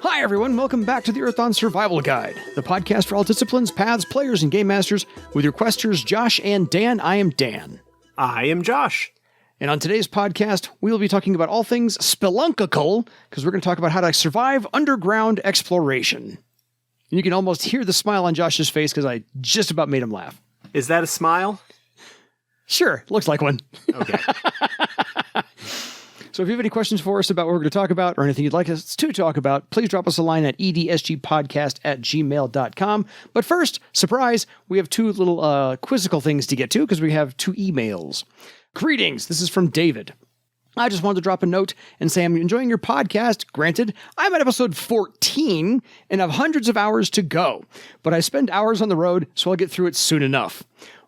Hi everyone, welcome back to the Earthdawn Survival Guide, the podcast for all disciplines, paths, players, and game masters. With your questers Josh and Dan, I am Dan. I am Josh. And on today's podcast, we will be talking about all things spelunkical, because we're going to talk about how to survive underground exploration. And you can almost hear the smile on Josh's face because I just about made him laugh. Is that a smile? Sure, looks like one. Okay. So if you have any questions for us about what we're going to talk about or anything you'd like us to talk about, please drop us a line at edsgpodcast@gmail.com. But first, surprise, we have two little quizzical things to get to because we have two emails. Greetings, this is from David. I just wanted to drop a note and say I'm enjoying your podcast. Granted, I'm at episode 14 and have hundreds of hours to go, but I spend hours on the road, so I'll get through it soon enough.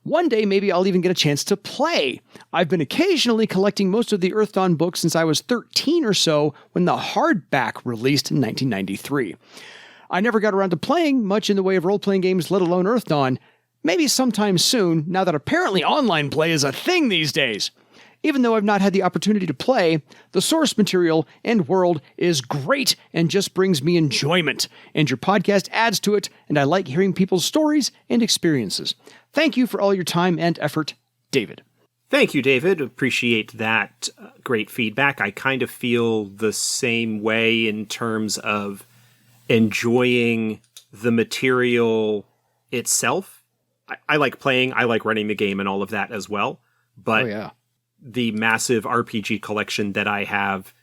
One day, maybe I'll even get a chance to play. I've been occasionally collecting most of the Earthdawn books since I was 13 or so when the hardback released in 1993. I never got around to playing much in the way of role-playing games, let alone Earthdawn. Maybe sometime soon, now that apparently online play is a thing these days. Even though I've not had the opportunity to play, the source material and world is great and just brings me enjoyment. And your podcast adds to it, and I like hearing people's stories and experiences. Thank you for all your time and effort, David. Thank you, David. Appreciate that great feedback. I kind of feel the same way in terms of enjoying the material itself. I like playing, I like running the game and all of that as well. But the massive RPG collection that I have,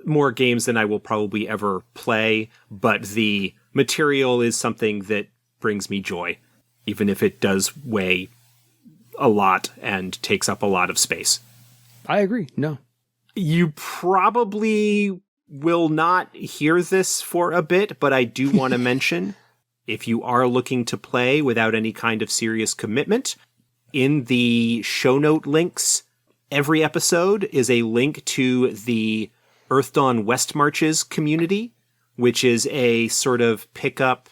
more games than I will probably ever play, but the material is something that brings me joy, even if it does weigh a lot and takes up a lot of space. I agree. No. You probably will not hear this for a bit, but I do want to mention, if you are looking to play without any kind of serious commitment, in the show note links, every episode is a link to the Earthdawn West Marches community, which is a sort of pick-up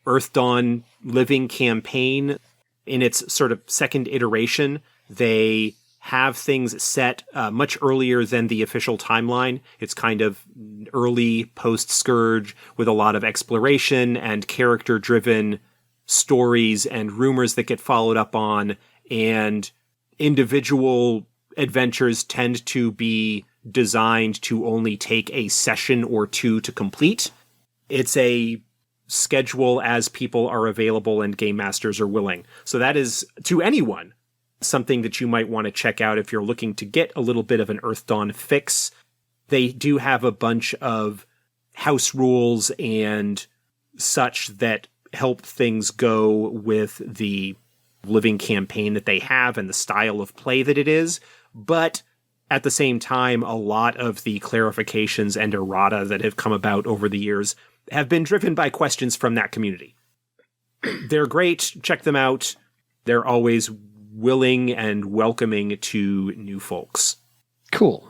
Earthdawn living campaign. In its sort of second iteration, they have things set much earlier than the official timeline. It's kind of early post-Scourge with a lot of exploration and character-driven stories and rumors that get followed up on, and individual adventures tend to be designed to only take a session or two to complete. It's a schedule as people are available and game masters are willing. So that is, to anyone, something that you might want to check out if you're looking to get a little bit of an Earthdawn fix. They do have a bunch of house rules and such that help things go with the living campaign that they have and the style of play that it is. But at the same time, a lot of the clarifications and errata that have come about over the years have been driven by questions from that community. They're great. Check them out. They're always willing and welcoming to new folks. Cool.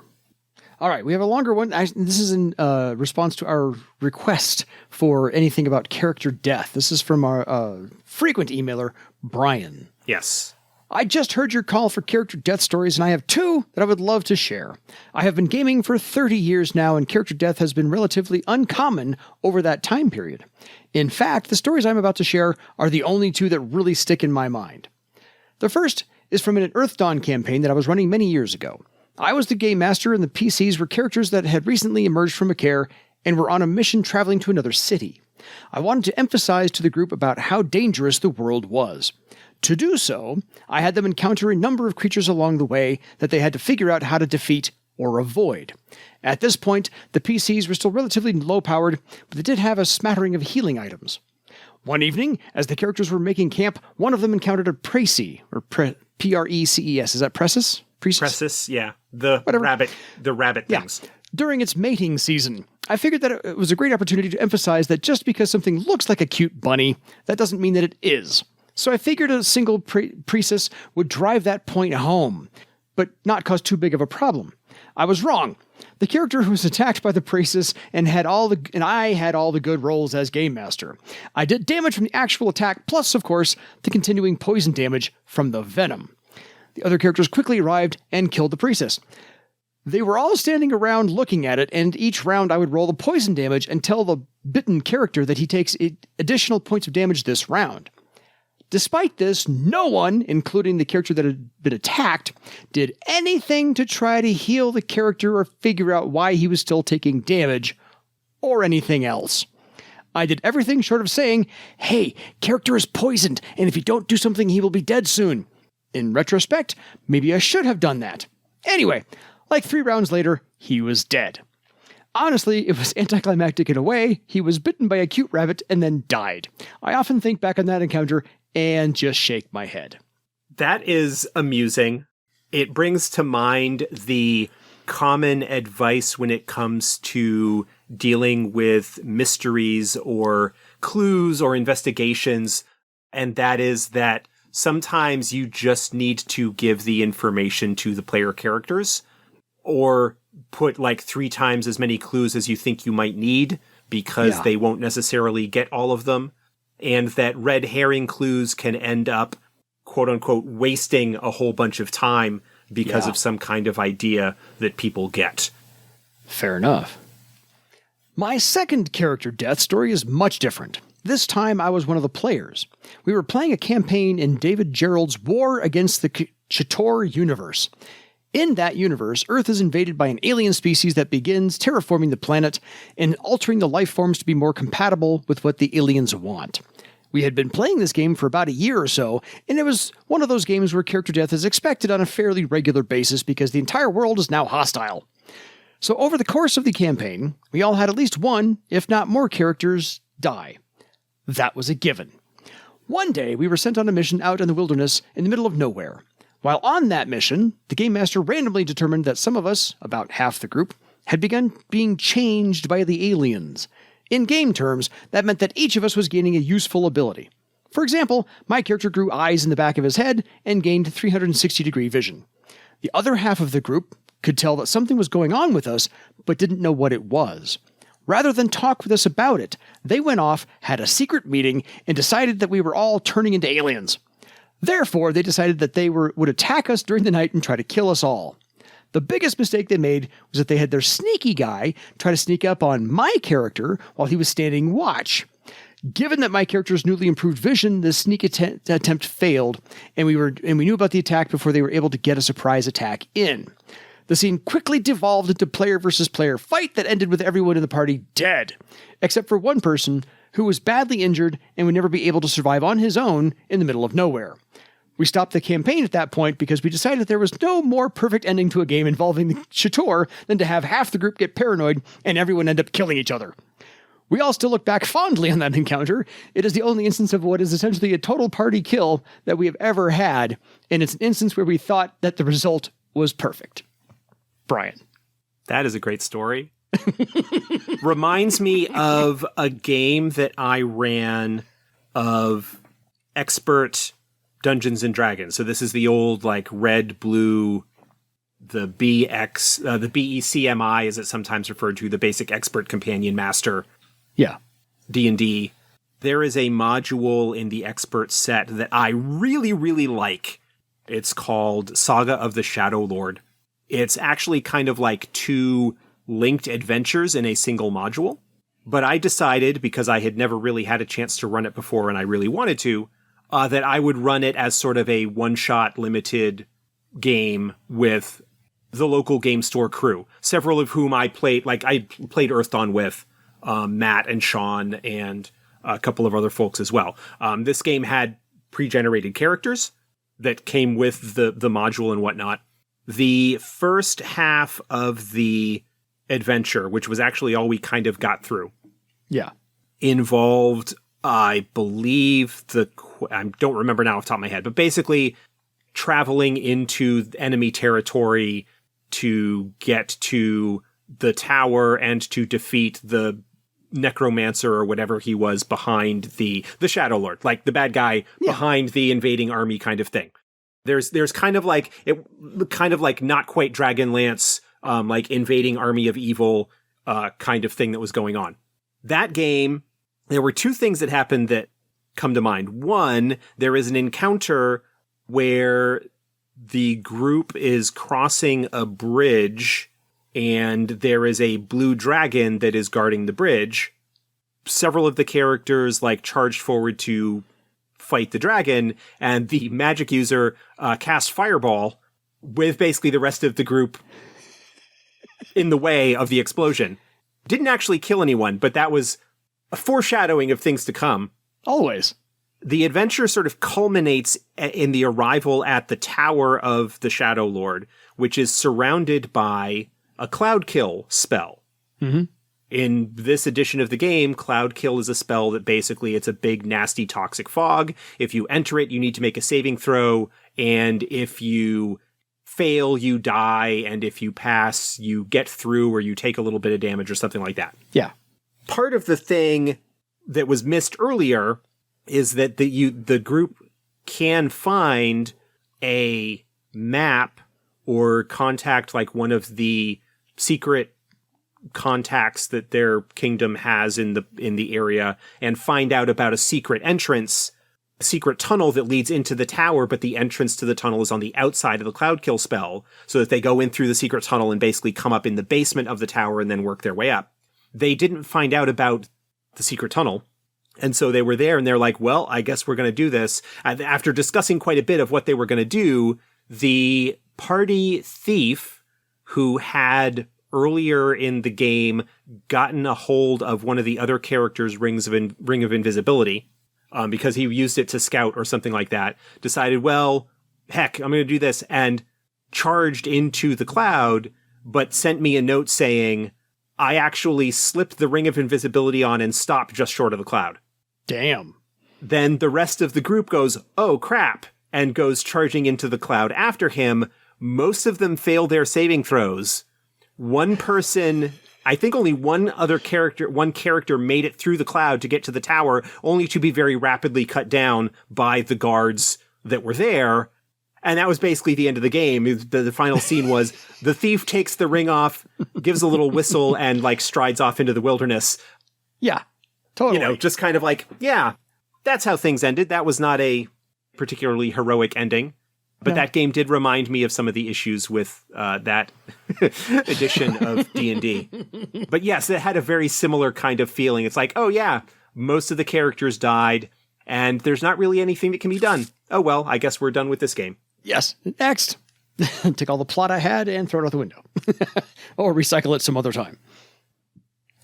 All right, we have a longer one. This is in response to our request for anything about character death. This is from our frequent emailer, Brian. Yes. I just heard your call for character death stories, and I have two that I would love to share. I have been gaming for 30 years now, and character death has been relatively uncommon over that time period. In fact, the stories I'm about to share are the only two that really stick in my mind. The first is from an Earthdawn campaign that I was running many years ago. I was the game master, and the PCs were characters that had recently emerged from a care and were on a mission traveling to another city. I wanted to emphasize to the group about how dangerous the world was. To do so, I had them encounter a number of creatures along the way that they had to figure out how to defeat or avoid. At this point, the PCs were still relatively low-powered, but they did have a smattering of healing items. One evening, as the characters were making camp, one of them encountered a Preces, or P-R-E-C-E-S. Is that Preces? Preces, yeah. The rabbit things. Yeah. During its mating season, I figured that it was a great opportunity to emphasize that just because something looks like a cute bunny, that doesn't mean that it is. So I figured a single Preces would drive that point home, but not cause too big of a problem. I was wrong. The character who was attacked by the Preces and I had all the good rolls as Game Master. I did damage from the actual attack, plus, of course, the continuing poison damage from the venom. The other characters quickly arrived and killed the priestess. They were all standing around looking at it, and each round I would roll the poison damage and tell the bitten character that he takes additional points of damage this round. Despite this, no one, including the character that had been attacked, did anything to try to heal the character or figure out why he was still taking damage, or anything else. I did everything short of saying, "Hey, character is poisoned, and if you don't do something, he will be dead soon." In retrospect, maybe I should have done that. Anyway, like 3 rounds later, he was dead. Honestly, it was anticlimactic in a way. He was bitten by a cute rabbit and then died. I often think back on that encounter and just shake my head. That is amusing. It brings to mind the common advice when it comes to dealing with mysteries or clues or investigations, and that is that sometimes you just need to give the information to the player characters, or put like 3 times as many clues as you think you might need, because they won't necessarily get all of them. And that red herring clues can end up, quote unquote, wasting a whole bunch of time because of some kind of idea that people get. Fair enough. My second character death story is much different. This time I was one of the players. We were playing a campaign in David Gerald's War Against the Ch'Tor universe. In that universe, Earth is invaded by an alien species that begins terraforming the planet and altering the life forms to be more compatible with what the aliens want. We had been playing this game for about a year or so, and it was one of those games where character death is expected on a fairly regular basis because the entire world is now hostile. So over the course of the campaign, we all had at least one, if not more characters, die. That was a given. One day, we were sent on a mission out in the wilderness in the middle of nowhere. While on that mission, the game master randomly determined that some of us, about half the group, had begun being changed by the aliens. In game terms, that meant that each of us was gaining a useful ability. For example, my character grew eyes in the back of his head and gained 360-degree vision. The other half of the group could tell that something was going on with us, but didn't know what it was. Rather than talk with us about it, they went off, had a secret meeting, and decided that we were all turning into aliens. Therefore, they decided that they would attack us during the night and try to kill us all. The biggest mistake they made was that they had their sneaky guy try to sneak up on my character while he was standing watch. Given that my character's newly improved vision, the sneak attempt failed, and we knew about the attack before they were able to get a surprise attack in. The scene quickly devolved into player versus player fight that ended with everyone in the party dead, except for one person who was badly injured and would never be able to survive on his own in the middle of nowhere. We stopped the campaign at that point because we decided there was no more perfect ending to a game involving the Ch'Tor than to have half the group get paranoid and everyone end up killing each other. We all still look back fondly on that encounter. It is the only instance of what is essentially a total party kill that we have ever had, and it's an instance where we thought that the result was perfect. Brian. That is a great story. Reminds me of a game that I ran of expert Dungeons and Dragons. So this is the old like red, blue, the BECMI, as it's sometimes referred to, the basic expert companion master. Yeah. D&D. There is a module in the expert set that I really, really like. It's called Saga of the Shadow Lord. It's actually kind of like 2 linked adventures in a single module. But I decided, because I had never really had a chance to run it before and I really wanted to, that I would run it as sort of a one-shot limited game with the local game store crew, several of whom I played Earthdawn with, Matt and Sean and a couple of other folks as well. This game had pre-generated characters that came with the module and whatnot. The first half of the adventure, which was actually all we kind of got through, involved, I believe, I don't remember now off the top of my head, but basically traveling into enemy territory to get to the tower and to defeat the necromancer or whatever he was behind the Shadow Lord, like the bad guy behind the invading army kind of thing. There's kind of like not quite Dragonlance, like invading army of evil kind of thing that was going on. That game, there were 2 things that happened that come to mind. One, there is an encounter where the group is crossing a bridge and there is a blue dragon that is guarding the bridge. Several of the characters like charged forward to fight the dragon, and the magic user cast fireball with basically the rest of the group in the way of the explosion. Didn't actually kill anyone, but that was a foreshadowing of things to come. Always. The adventure sort of culminates in the arrival at the Tower of the Shadow Lord, which is surrounded by a Cloud Kill spell. Mm-hmm. In this edition of the game, Cloud Kill is a spell that basically it's a big, nasty, toxic fog. If you enter it, you need to make a saving throw, and if you fail, you die, and if you pass, you get through or you take a little bit of damage or something like that. Yeah. Part of the thing that was missed earlier is that the group can find a map or contact like one of the secret contacts that their kingdom has in the area and find out about a secret entrance, a secret tunnel that leads into the tower, but the entrance to the tunnel is on the outside of the Cloud Kill spell, so that they go in through the secret tunnel and basically come up in the basement of the tower and then work their way up. They didn't find out about the secret tunnel. And so they were there and they're like, well, I guess we're going to do this. After discussing quite a bit of what they were going to do, the party thief who had earlier in the game gotten a hold of one of the other characters' ring of invisibility, because he used it to scout or something like that, decided, well, heck, I'm going to do this, and charged into the cloud, but sent me a note saying, I actually slipped the ring of invisibility on and stopped just short of the cloud. Damn. Then the rest of the group goes, oh crap, and goes charging into the cloud after him. Most of them fail their saving throws. One person, I think only one character made it through the cloud to get to the tower, only to be very rapidly cut down by the guards that were there. And that was basically the end of the game. The final scene was the thief takes the ring off, gives a little whistle, and like strides off into the wilderness. Yeah, totally. You know, just kind of like, yeah, that's how things ended. That was not a particularly heroic ending. But that game did remind me of some of the issues with that edition of D&D. But yes, it had a very similar kind of feeling. It's like, oh yeah, most of the characters died, and there's not really anything that can be done. Oh well, I guess we're done with this game. Yes. Next. Take all the plot I had and throw it out the window. Or recycle it some other time.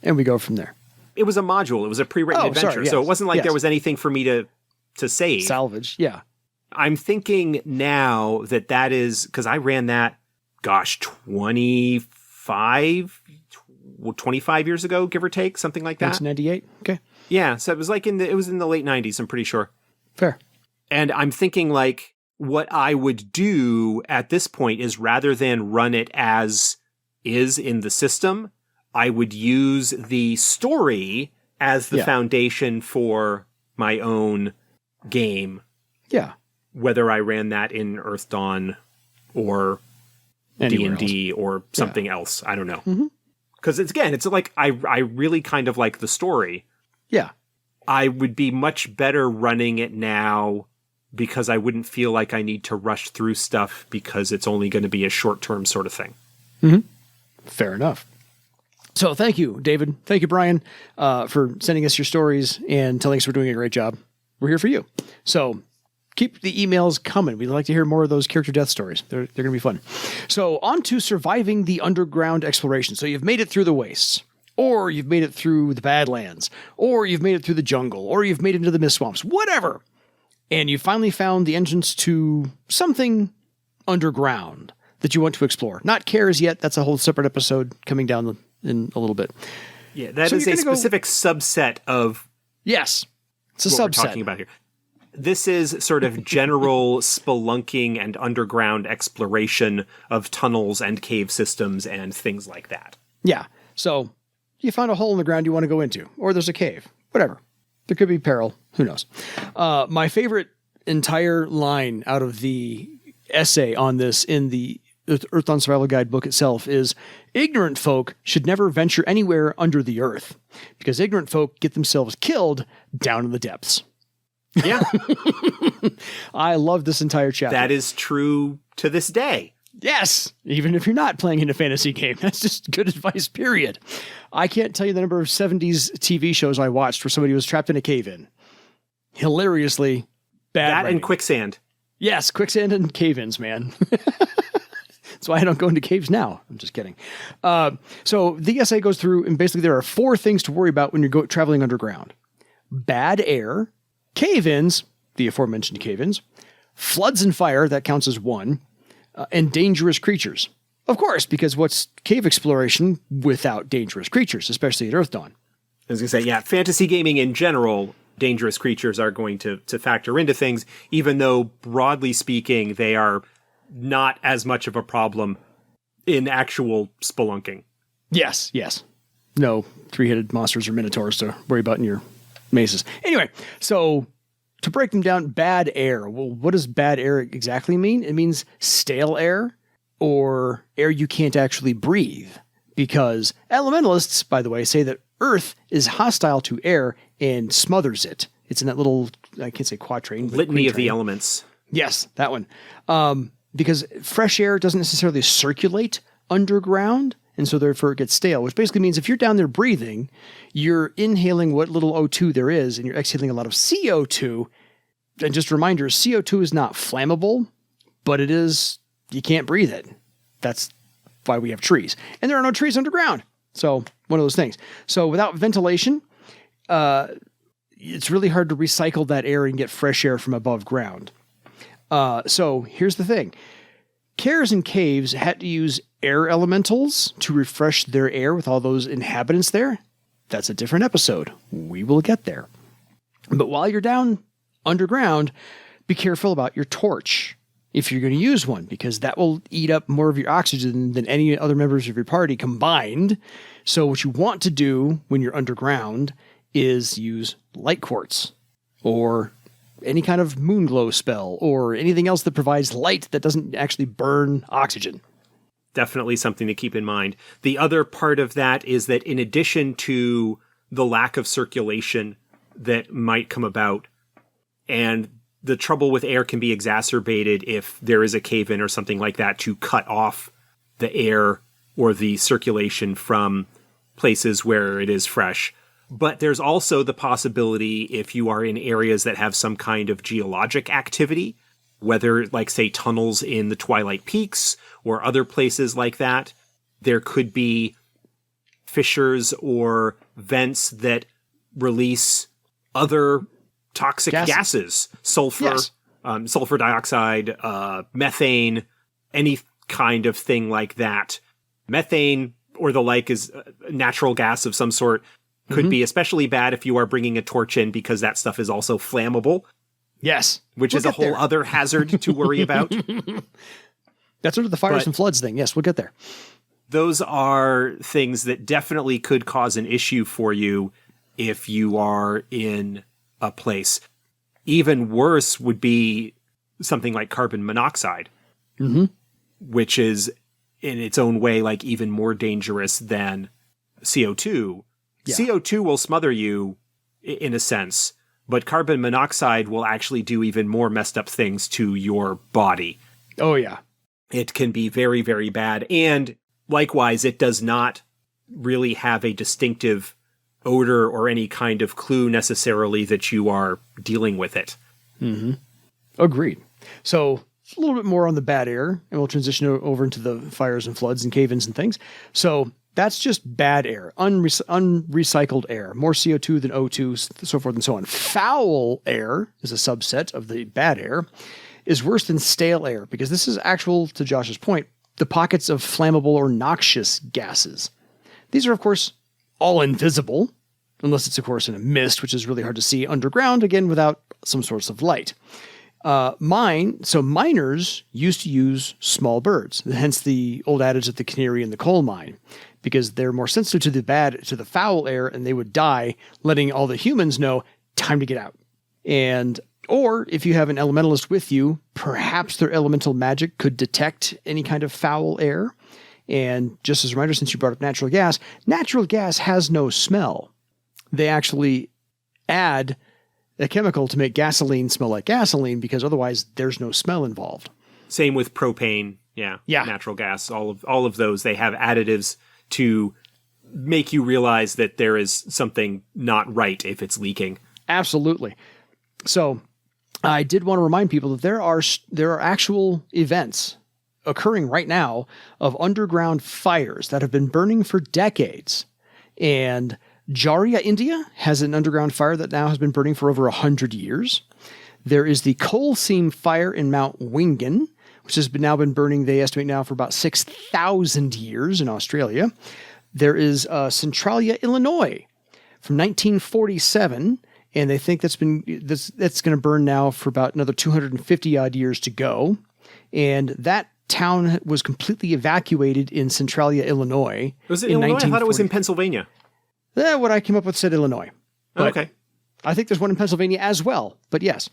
And we go from there. It was a module. It was a pre-written adventure. Sorry, yes. So it wasn't like there was anything for me to save. Salvage, yeah. I'm thinking now that is, because I ran that, 25 years ago, give or take, something like that. 1998, okay. Yeah, so it was like it was in the late 90s, I'm pretty sure. Fair. And I'm thinking like what I would do at this point is rather than run it as is in the system, I would use the story as the foundation for my own game. Yeah. Whether I ran that in Earthdawn or D&D or something else. I don't know. Because it's like, I really kind of like the story. Yeah. I would be much better running it now because I wouldn't feel like I need to rush through stuff because it's only going to be a short-term sort of thing. Fair enough. So thank you, David. Thank you, Brian, for sending us your stories and telling us we're doing a great job. We're here for you. So keep the emails coming. We'd like to hear more of those character death stories. They're going to be fun. So on to surviving the underground exploration. So you've made it through the wastes, or you've made it through the Badlands, or you've made it through the jungle, or you've made it into the mist swamps, whatever. And you finally found the entrance to something underground that you want to explore. Not cares yet. That's a whole separate episode coming down in a little bit. Yeah, that is a specific subset of yes, it's a what subset. we're talking about here. This is sort of general spelunking and underground exploration of tunnels and cave systems and things like that. Yeah. So you found a hole in the ground you want to go into, or there's a cave, whatever. There could be peril. Who knows? My favorite entire line out of the essay on this in the Earthdawn Survival Guide book itself is, ignorant folk should never venture anywhere under the earth because ignorant folk get themselves killed down in the depths. Yeah. I love this entire chapter. That is true to this day. Yes, even if you're not playing in a fantasy game. That's just good advice, period. I can't tell you the number of 70s TV shows I watched where somebody was trapped in a cave-in. Hilariously bad That writing. and quicksand. Yes, quicksand and cave-ins, man. That's why I don't go into caves now. I'm just kidding. So the essay goes through, and basically there are 4 things to worry about when you're traveling underground. Bad air, cave-ins, the aforementioned cave-ins, floods and fire, that counts as 1, and dangerous creatures. Of course, because what's cave exploration without dangerous creatures, especially at Earthdawn? I was going to say, yeah, fantasy gaming in general, dangerous creatures are going to factor into things, even though, broadly speaking, they are not as much of a problem in actual spelunking. Yes. No 3-headed monsters or minotaurs to worry about in your mazes. Anyway, so to break them down, bad air. Well, what does bad air exactly mean? It means stale air or air you can't actually breathe. Because elementalists, by the way, say that Earth is hostile to air and smothers it. It's in that little, I can't say quatrain, but Litany of the quatrain. Elements. Yes, that one. Because fresh air doesn't necessarily circulate underground, and so therefore it gets stale, which basically means if you're down there breathing, you're inhaling what little O2 there is, and you're exhaling a lot of CO2. And just a reminder, CO2 is not flammable, but it is, you can't breathe it. That's why we have trees. And there are no trees underground. So one of those things. So without ventilation, it's really hard to recycle that air and get fresh air from above ground. So here's the thing. Cares and caves had to use air elementals to refresh their air with all those inhabitants there. That's a different episode. We will get there. But while you're down underground, be careful about your torch if you're going to use one, because that will eat up more of your oxygen than any other members of your party combined. So what you want to do when you're underground is use light quartz or any kind of moon glow spell or anything else that provides light that doesn't actually burn oxygen. Definitely something to keep in mind. The other part of that is that in addition to the lack of circulation that might come about, and the trouble with air can be exacerbated if there is a cave-in or something like that to cut off the air or the circulation from places where it is fresh. But there's also the possibility if you are in areas that have some kind of geologic activity, whether like say tunnels in the Twilight Peaks or other places like that, there could be fissures or vents that release other toxic gases, sulfur, Yes. Sulfur dioxide, methane, any kind of thing like that. Methane or the like is a natural gas of some sort. Could be especially bad if you are bringing a torch in because that stuff is also flammable. Yes. Which is a whole other hazard to worry about. That's sort of the fires and floods thing. Yes, we'll get there. Those are things that definitely could cause an issue for you if you are in a place. Even worse would be something like carbon monoxide, which is in its own way like even more dangerous than CO2. Yeah. CO2 will smother you in a sense, but carbon monoxide will actually do even more messed up things to your body. Oh, yeah. It can be very, very bad. And likewise, it does not really have a distinctive odor or any kind of clue necessarily that you are dealing with it. Agreed. So a little bit more on the bad air, and we'll transition over into the fires and floods and cave-ins and things. So that's just bad air, unrecycled air, more CO2 than O2, so forth and so on. Foul air is a subset of the bad air, is worse than stale air, because this is actual, to Josh's point, the pockets of flammable or noxious gases. These are, of course, all invisible, unless it's, of course, in a mist, which is really hard to see underground, again, without some source of light. Miners used to use small birds, hence the old adage of the canary in the coal mine, because they're more sensitive to the foul air, and they would die, letting all the humans know, time to get out. Or if you have an elementalist with you, perhaps their elemental magic could detect any kind of foul air. And just as a reminder, since you brought up natural gas has no smell. They actually add a chemical to make gasoline smell like gasoline, because otherwise there's no smell involved. Same with propane. Yeah. Natural gas. All of those, they have additives to make you realize that there is something not right if it's leaking. Absolutely. So I did want to remind people that there are actual events occurring right now of underground fires that have been burning for decades. And Jharia, India has an underground fire that now has been burning for over 100 years. There is the coal seam fire in Mount Wingan, which has now been burning, they estimate now, for about 6,000 years in Australia. There is Centralia, Illinois from 1947, and they think that's going to burn now for about another 250 odd years to go. And that town was completely evacuated in Centralia, Illinois. Was it Illinois? I thought it was in Pennsylvania. What I came up with said Illinois. But okay. I think there's one in Pennsylvania as well, but yes.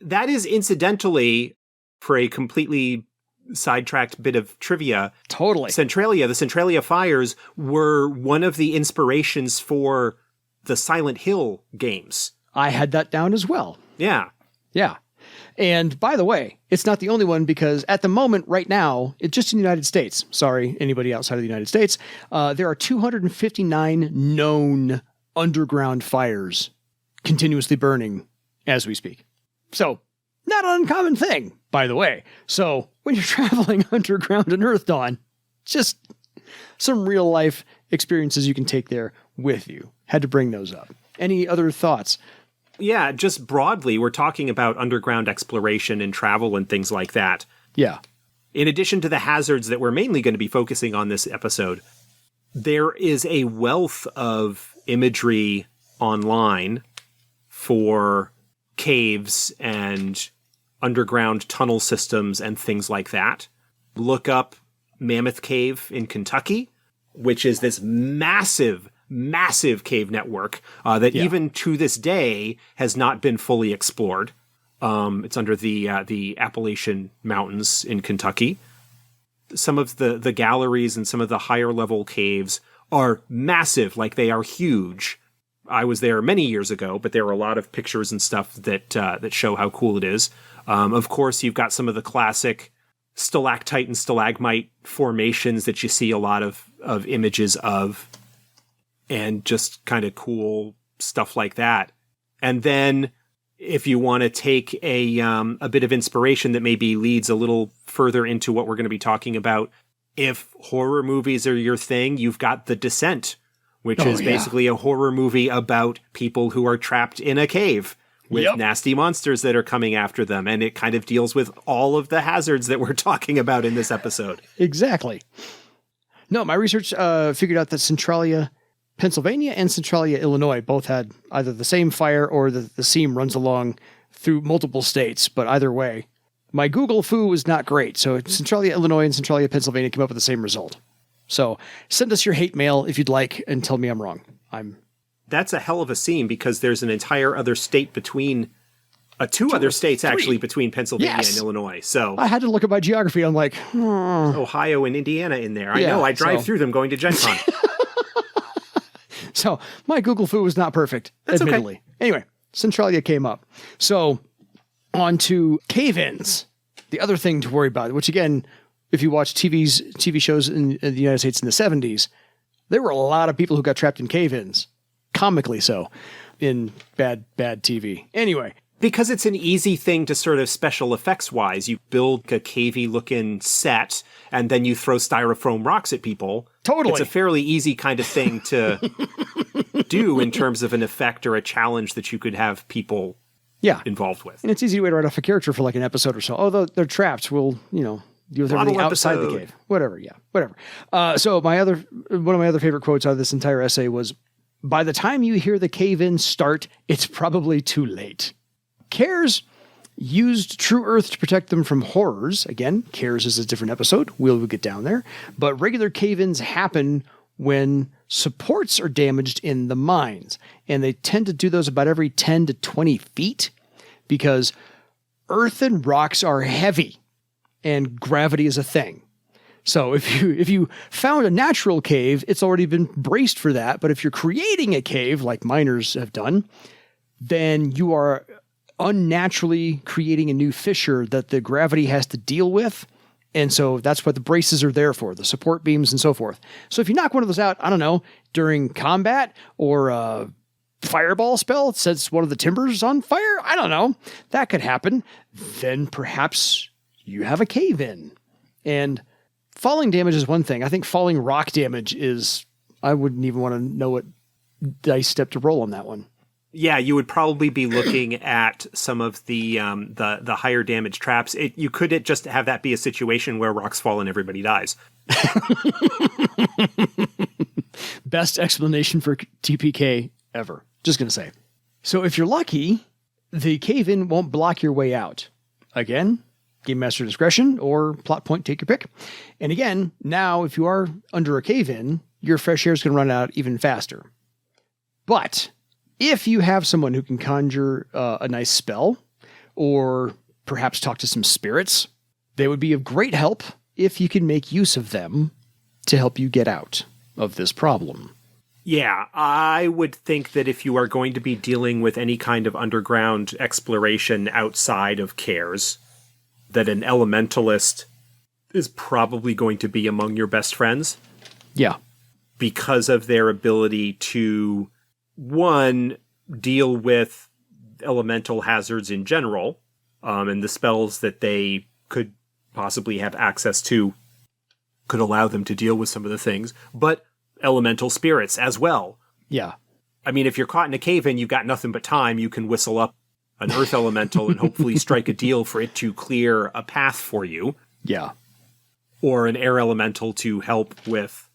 That is incidentally, for a completely sidetracked bit of trivia. Totally. The Centralia fires were one of the inspirations for the Silent Hill games. I had that down as well. Yeah. Yeah. And by the way, it's not the only one, because at the moment, right now, just in the United States, sorry, anybody outside of the United States, there are 259 known underground fires continuously burning as we speak. So, not an uncommon thing, by the way. So, when you're traveling underground in Earthdawn, just some real life experiences you can take there with you. Had to bring those up. Any other thoughts? Yeah, just broadly, we're talking about underground exploration and travel and things like that. Yeah. In addition to the hazards that we're mainly going to be focusing on this episode, there is a wealth of imagery online for caves and underground tunnel systems and things like that. Look up Mammoth Cave in Kentucky, which is this massive cave network that even to this day has not been fully explored. It's under the Appalachian Mountains in Kentucky. Some of the galleries and some of the higher level caves are massive, like they are huge. I was there many years ago, but there are a lot of pictures and stuff that show how cool it is. Of course, you've got some of the classic stalactite and stalagmite formations that you see a lot of images of, and just kind of cool stuff like that. And then if you want to take a bit of inspiration that maybe leads a little further into what we're going to be talking about, if horror movies are your thing, you've got The Descent, which is basically a horror movie about people who are trapped in a cave with nasty monsters that are coming after them. And it kind of deals with all of the hazards that we're talking about in this episode. Exactly. No, my research figured out that Centralia, Pennsylvania and Centralia, Illinois both had either the same fire or the seam runs along through multiple states. But either way, my Google foo was not great. So Centralia, Illinois and Centralia, Pennsylvania came up with the same result. So send us your hate mail if you'd like and tell me I'm wrong. That's a hell of a seam, because there's an entire other state between two other states actually between Pennsylvania and Illinois. So I had to look at my geography. I'm like, Ohio and Indiana in there. I know. I drive through them going to Gen Con. So my Google foo was not perfect, admittedly. Okay. Anyway, Centralia came up. So on to cave-ins. The other thing to worry about, which again, if you watch TV shows in the United States in the 70s, there were a lot of people who got trapped in cave-ins, comically so, in bad TV. Anyway. Because it's an easy thing to sort of special effects wise. You build a cavey looking set and then you throw styrofoam rocks at people. Totally. It's a fairly easy kind of thing to do in terms of an effect or a challenge that you could have people involved with. And it's easy to write off a character for like an episode or so. Although they're trapped, we'll, deal with everything outside the cave. Whatever. So one of my other favorite quotes out of this entire essay was, "By the time you hear the cave-in start, it's probably too late." CARES used True Earth to protect them from horrors. Again, CARES is a different episode. We'll get down there. But regular cave-ins happen when supports are damaged in the mines. And they tend to do those about every 10 to 20 feet because earth and rocks are heavy and gravity is a thing. So if you found a natural cave, it's already been braced for that. But if you're creating a cave, like miners have done, then you are unnaturally creating a new fissure that the gravity has to deal with. And so that's what the braces are there for, the support beams and so forth. So if you knock one of those out, I don't know, during combat or a fireball spell, it sets one of the timbers on fire, I don't know, that could happen. Then perhaps you have a cave in. And falling damage is one thing. I think falling rock damage is, I wouldn't even want to know what dice step to roll on that one. Yeah, you would probably be looking at some of the higher damage traps. You could just have that be a situation where rocks fall and everybody dies. Best explanation for TPK ever. Just going to say. So if you're lucky, the cave-in won't block your way out. Again, Game Master discretion or plot point, take your pick. And again, now if you are under a cave-in, your fresh air is going to run out even faster. But if you have someone who can conjure a nice spell, or perhaps talk to some spirits, they would be of great help if you can make use of them to help you get out of this problem. Yeah, I would think that if you are going to be dealing with any kind of underground exploration outside of Cares, that an elementalist is probably going to be among your best friends. Yeah. Because of their ability to, one, deal with elemental hazards in general, and the spells that they could possibly have access to could allow them to deal with some of the things, but elemental spirits as well. Yeah. I mean, if you're caught in a cave-in, you've got nothing but time. You can whistle up an earth elemental and hopefully strike a deal for it to clear a path for you. Yeah. Or an air elemental to help with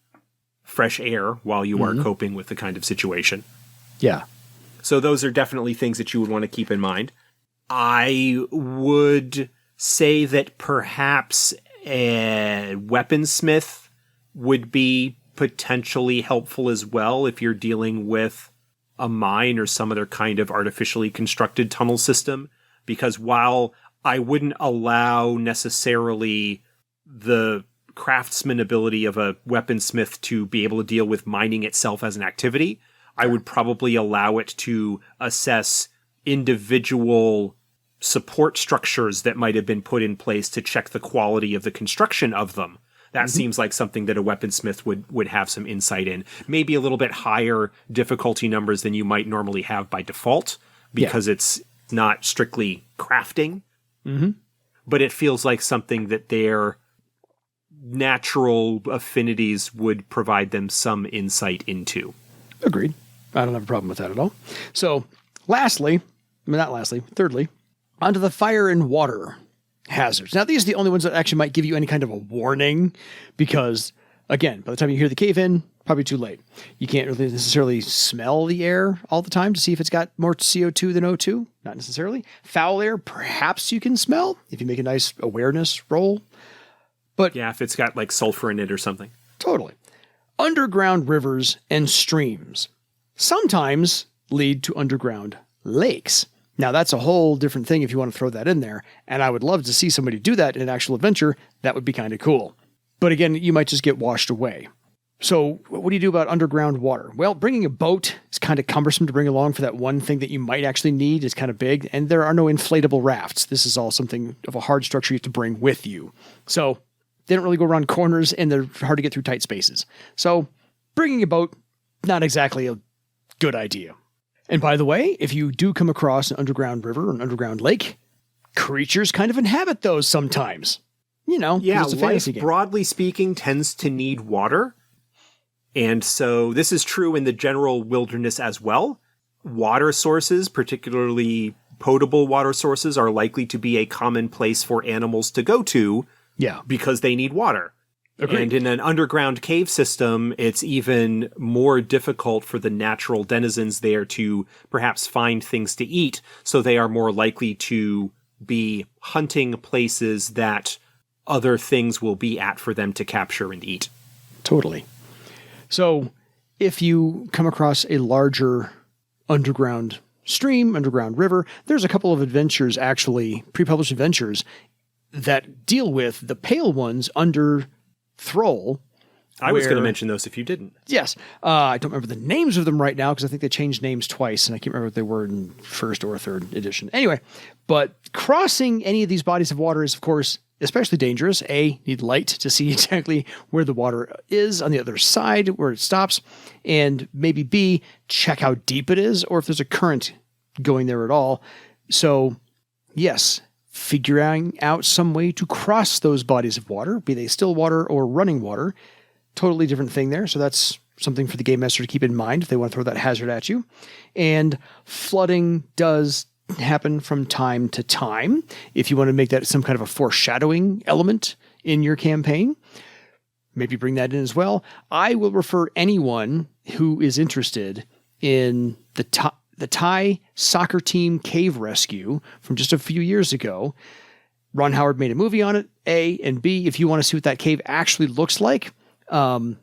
fresh air while you are coping with the kind of situation. Yeah. So those are definitely things that you would want to keep in mind. I would say that perhaps a weaponsmith would be potentially helpful as well if you're dealing with a mine or some other kind of artificially constructed tunnel system. Because while I wouldn't allow necessarily the craftsman ability of a weaponsmith to be able to deal with mining itself as an activity, I would probably allow it to assess individual support structures that might have been put in place to check the quality of the construction of them. That seems like something that a weaponsmith would have some insight in. Maybe a little bit higher difficulty numbers than you might normally have by default, because it's not strictly crafting. But it feels like something that their natural affinities would provide them some insight into. Agreed. I don't have a problem with that at all. So, thirdly, onto the fire and water hazards. Now, these are the only ones that actually might give you any kind of a warning, because, again, by the time you hear the cave-in, probably too late. You can't really necessarily smell the air all the time to see if it's got more CO2 than O2. Not necessarily. Foul air, perhaps you can smell if you make a nice awareness roll. But yeah, if it's got like sulfur in it or something. Totally. Underground rivers and streams sometimes lead to underground lakes. Now, that's a whole different thing if you want to throw that in there, and I would love to see somebody do that in an actual adventure. That would be kind of cool. But again, you might just get washed away. So what do you do about underground water? Well, bringing a boat is kind of cumbersome to bring along for that one thing that you might actually need. It's kind of big, and there are no inflatable rafts. This is all something of a hard structure you have to bring with you. So they don't really go around corners, and they're hard to get through tight spaces. So bringing a boat, not exactly a good idea. And by the way, if you do come across an underground river or an underground lake, creatures kind of inhabit those sometimes. You know, yeah, it's a life, fantasy game. Broadly speaking, tends to need water. And so this is true in the general wilderness as well. Water sources, particularly potable water sources, are likely to be a common place for animals to go to. Yeah. Because they need water. Agreed. And in an underground cave system, it's even more difficult for the natural denizens there to perhaps find things to eat, so they are more likely to be hunting places that other things will be at for them to capture and eat. Totally. So if you come across a larger underground stream, underground river, there's a couple of adventures, actually, pre-published adventures, that deal with the pale ones under Thrall I was going to mention those if you didn't. Yes. I don't remember the names of them right now because I think they changed names twice, and I can't remember what they were in first or third edition. Anyway, but crossing any of these bodies of water is, of course, especially dangerous. A, need light to see exactly where the water is on the other side, where it stops. And maybe B, check how deep it is or if there's a current going there at all. So, yes, figuring out some way to cross those bodies of water, be they still water or running water, totally different thing there. So that's something for the game master to keep in mind if they want to throw that hazard at you. And flooding does happen from time to time. If you want to make that some kind of a foreshadowing element in your campaign, maybe bring that in as well. I will refer anyone who is interested in the Thai soccer team cave rescue from just a few years ago. Ron Howard made a movie on it, A, and B, if you want to see what that cave actually looks like, the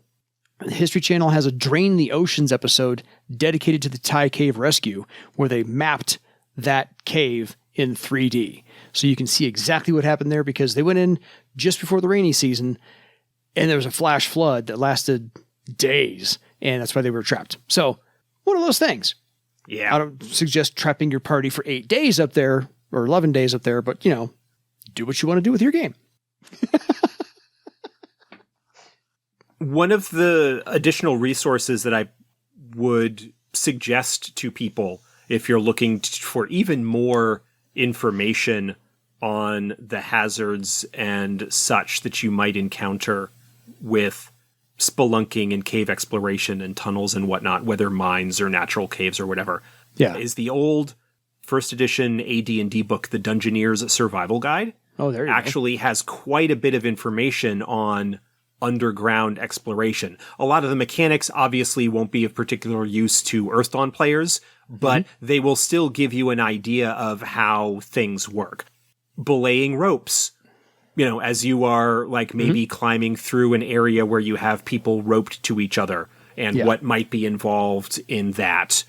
History Channel has a Drain the Oceans episode dedicated to the Thai cave rescue where they mapped that cave in 3D. So you can see exactly what happened there because they went in just before the rainy season and there was a flash flood that lasted days, and that's why they were trapped. So one of those things. Yeah. I don't suggest trapping your party for 8 days up there or 11 days up there, but, do what you want to do with your game. One of the additional resources that I would suggest to people if you're looking for even more information on the hazards and such that you might encounter with spelunking and cave exploration and tunnels and whatnot, whether mines or natural caves or whatever, is the old first edition AD&D book, The Dungeoneer's Survival Guide. Oh, there you actually has quite a bit of information on underground exploration. A lot of the mechanics obviously won't be of particular use to Earthdawn players, but they will still give you an idea of how things work. Belaying ropes, as you are maybe climbing through an area where you have people roped to each other and what might be involved in that.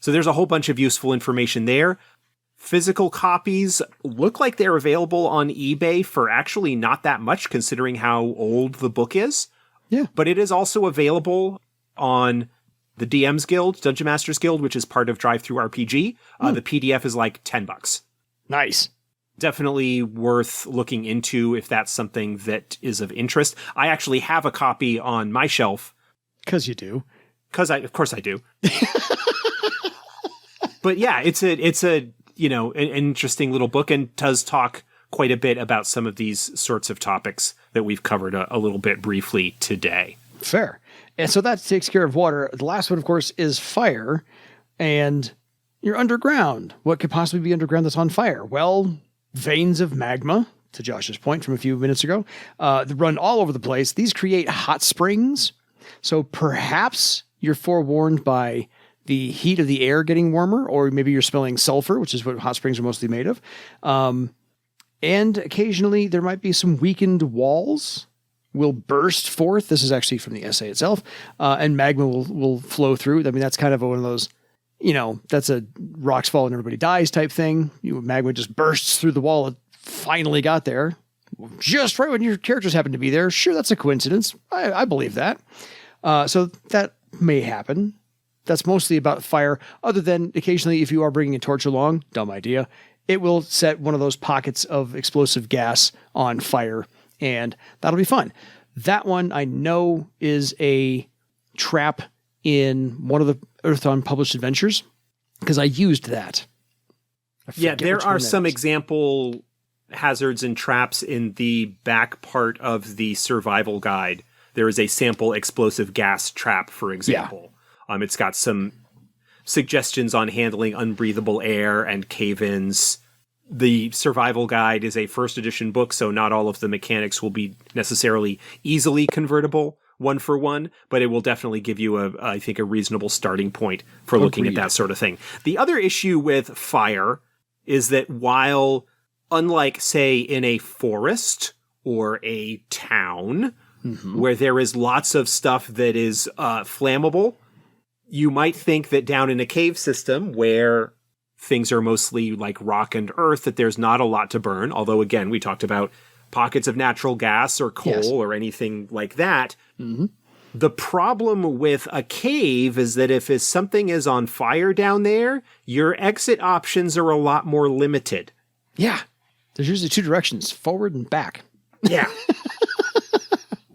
So there's a whole bunch of useful information there. Physical copies look like they're available on eBay for actually not that much considering how old the book is. Yeah. But it is also available on the DM's Guild, Dungeon Masters Guild, which is part of Drive-Thru RPG. The PDF is like $10. Nice. Definitely worth looking into if that's something that is of interest. I actually have a copy on my shelf. Because you do. Of course I do. But yeah, it's an interesting little book and does talk quite a bit about some of these sorts of topics that we've covered a little bit briefly today. Fair. And so that takes care of water. The last one, of course, is fire. And you're underground. What could possibly be underground that's on fire? Well, veins of magma, to Josh's point from a few minutes ago, that run all over the place. These create hot springs. So perhaps you're forewarned by the heat of the air getting warmer, or maybe you're smelling sulfur, which is what hot springs are mostly made of. And occasionally there might be some weakened walls will burst forth. This is actually from the essay itself. And magma will flow through. I mean, that's kind of one of those, that's a rocks fall and everybody dies type thing. Magma just bursts through the wall. It finally got there just right when your characters happen to be there. Sure, that's a coincidence. I believe that. So that may happen. That's mostly about fire, other than occasionally if you are bringing a torch along, dumb idea, it will set one of those pockets of explosive gas on fire, and that'll be fun. That one I know is a trap in one of the Earthdawn published adventures, because I used that. Yeah, there are some example hazards and traps in the back part of the survival guide. There is a sample explosive gas trap, for example. Yeah. It's got some suggestions on handling unbreathable air and cave-ins. The survival guide is a first edition book, so not all of the mechanics will be necessarily easily convertible one for one, but it will definitely give you I think a reasonable starting point for looking at that sort of thing. The other issue with fire is that while, unlike, say, in a forest or a town, where there is lots of stuff that is flammable, you might think that down in a cave system where things are mostly like rock and earth, that there's not a lot to burn. Although, again, we talked about pockets of natural gas or coal or anything like that. The problem with a cave is that if something is on fire down there, your exit options are a lot more limited. Yeah. There's usually two directions, forward and back. Yeah.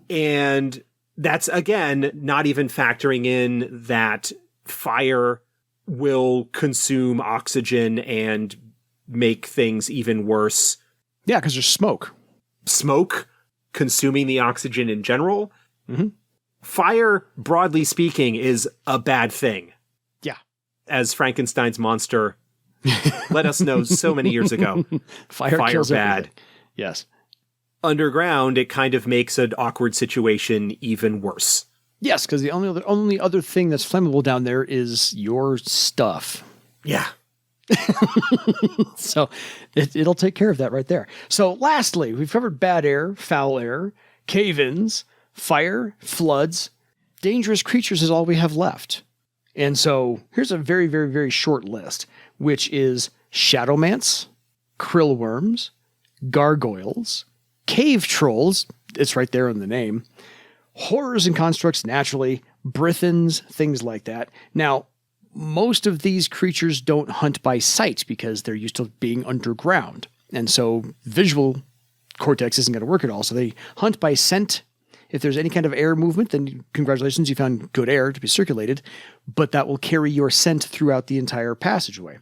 And that's, again, not even factoring in that fire will consume oxygen and make things even worse. Yeah, because there's smoke. Smoke consuming the oxygen in general. Mm-hmm. Fire, broadly speaking, is a bad thing. Yeah. As Frankenstein's monster let us know so many years ago. Fire kills bad. Everything. Yes. Underground, it kind of makes an awkward situation even worse. Yes, because the only other thing that's flammable down there is your stuff. Yeah. So it'll take care of that right there. So lastly, we've covered bad air, foul air, cave-ins, fire, floods. Dangerous creatures is all we have left. And so here's a very, very, very short list, which is shadowmants, krill worms, gargoyles, cave trolls, it's right there in the name, horrors and constructs naturally, brythons, things like that. Now, most of these creatures don't hunt by sight because they're used to being underground. And so visual cortex isn't going to work at all. So they hunt by scent. If there's any kind of air movement, then congratulations, you found good air to be circulated, but that will carry your scent throughout the entire passageway.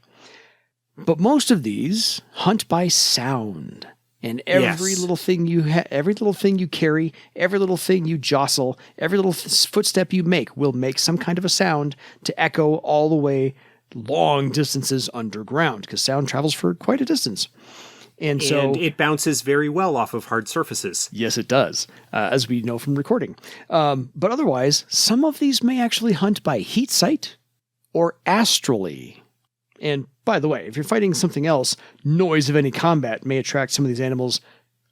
But most of these hunt by sound. And every little thing every little thing you carry, every little thing you jostle, every little footstep you make will make some kind of a sound to echo all the way long distances underground, because sound travels for quite a distance. And it bounces very well off of hard surfaces. Yes, it does, as we know from recording. But otherwise, some of these may actually hunt by heat sight or astrally. And by the way, if you're fighting something else, noise of any combat may attract some of these animals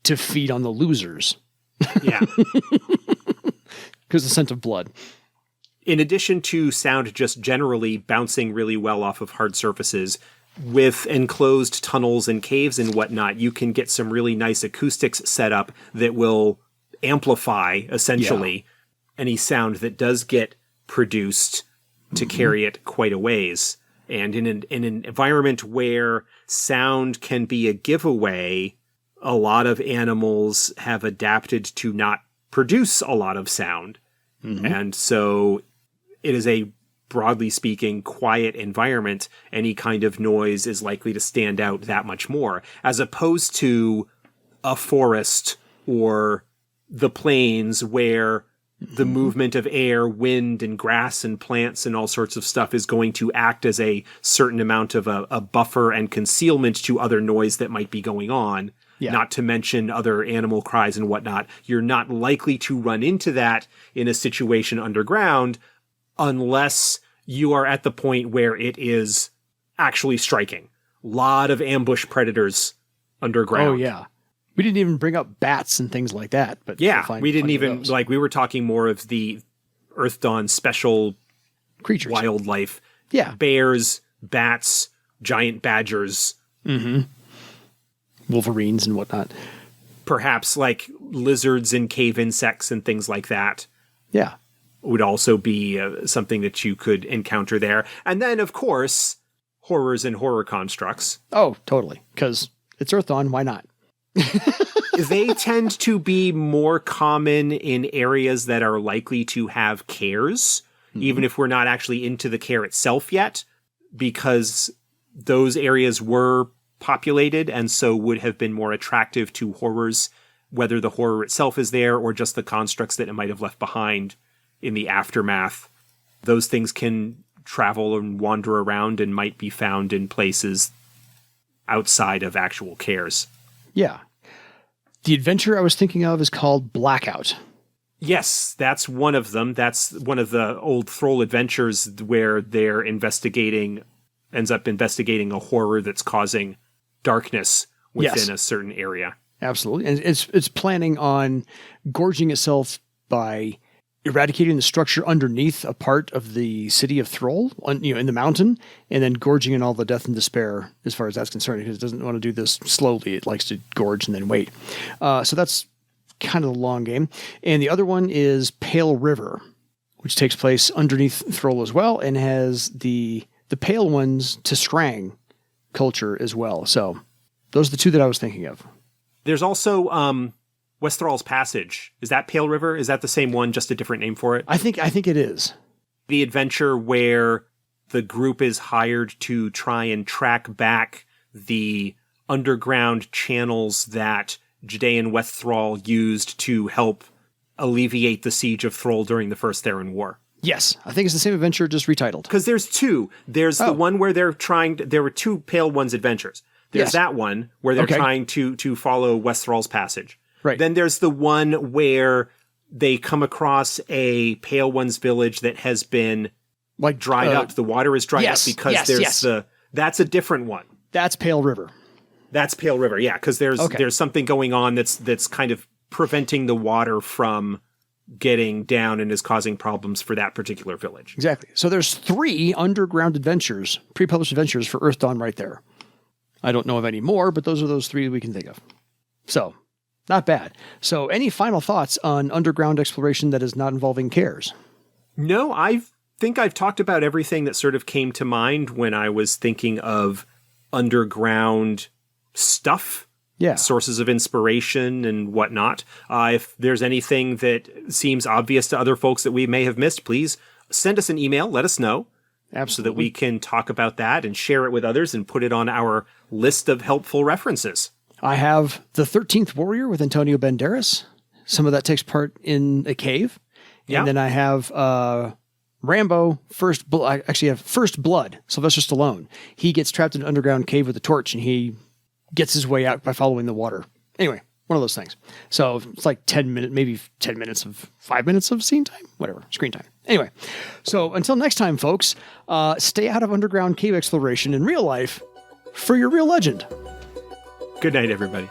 to feed on the losers. Yeah. Because the scent of blood. In addition to sound just generally bouncing really well off of hard surfaces, with enclosed tunnels and caves and whatnot, you can get some really nice acoustics set up that will amplify, essentially, any sound that does get produced to carry it quite a ways. And in an environment where sound can be a giveaway, a lot of animals have adapted to not produce a lot of sound. Mm-hmm. And so it is a, broadly speaking, quiet environment. Any kind of noise is likely to stand out that much more, as opposed to a forest or the plains where the movement of air, wind, and grass and plants and all sorts of stuff is going to act as a certain amount of a buffer and concealment to other noise that might be going on, not to mention other animal cries and whatnot. You're not likely to run into that in a situation underground unless you are at the point where it is actually striking. A lot of ambush predators underground. Oh, yeah. We didn't even bring up bats and things like that. But yeah, we didn't even, we were talking more of the Earthdawn special creatures, wildlife. Yeah. Bears, bats, giant badgers. Mm-hmm. Wolverines and whatnot. Perhaps like lizards and cave insects and things like that. Yeah. Would also be something that you could encounter there. And then, of course, horrors and horror constructs. Oh, totally. Because it's Earthdawn, why not? They tend to be more common in areas that are likely to have cares, even if we're not actually into the care itself yet, because those areas were populated and so would have been more attractive to horrors, whether the horror itself is there or just the constructs that it might have left behind in the aftermath. Those things can travel and wander around and might be found in places outside of actual cares. Yeah. The adventure I was thinking of is called Blackout. Yes, that's one of them. That's one of the old Thrall adventures where they're ends up investigating a horror that's causing darkness within a certain area. Absolutely. And it's planning on gorging itself by eradicating the structure underneath a part of the city of Thrall, in the mountain, and then gorging in all the death and despair as far as that's concerned, because it doesn't want to do this slowly. It likes to gorge and then wait. So that's kind of the long game. And the other one is Pale River. which takes place underneath Thrall as well, and has the Pale Ones to Strang culture as well. So those are the two that I was thinking of. There's also West Thrall's Passage. Is that Pale River? Is that the same one, just a different name for it? I think it is. The adventure where the group is hired to try and track back the underground channels that Judean West Thrall used to help alleviate the siege of Thrall during the First Theron War. Yes, I think it's the same adventure, just retitled. Because there's two. There's the one where there were two Pale Ones adventures. There's that one where they're trying to follow West Thrall's Passage. Right. Then there's the one where they come across a Pale Ones village that has been dried up. The water is dried up because that's a different one. That's Pale River. That's Pale River, yeah, because there's something going on that's kind of preventing the water from getting down and is causing problems for that particular village. Exactly. So there's 3 underground adventures, pre-published adventures for Earthdawn right there. I don't know of any more, but those are those 3 we can think of. So, not bad. So, any final thoughts on underground exploration that is not involving cares? No, I think I've talked about everything that sort of came to mind when I was thinking of underground stuff. Yeah. Sources of inspiration and whatnot. If there's anything that seems obvious to other folks that we may have missed, please send us an email. Let us know. Absolutely. So that we can talk about that and share it with others and put it on our list of helpful references. I have the 13th Warrior with Antonio Banderas. Some of that takes part in a cave. And then I have Rambo, First Blood. I actually have First Blood, Sylvester Stallone. He gets trapped in an underground cave with a torch, and he gets his way out by following the water. Anyway, one of those things. So it's like 5 minutes of scene time, whatever, screen time. Anyway, so until next time, folks, stay out of underground cave exploration in real life for your real legend. Good night, everybody.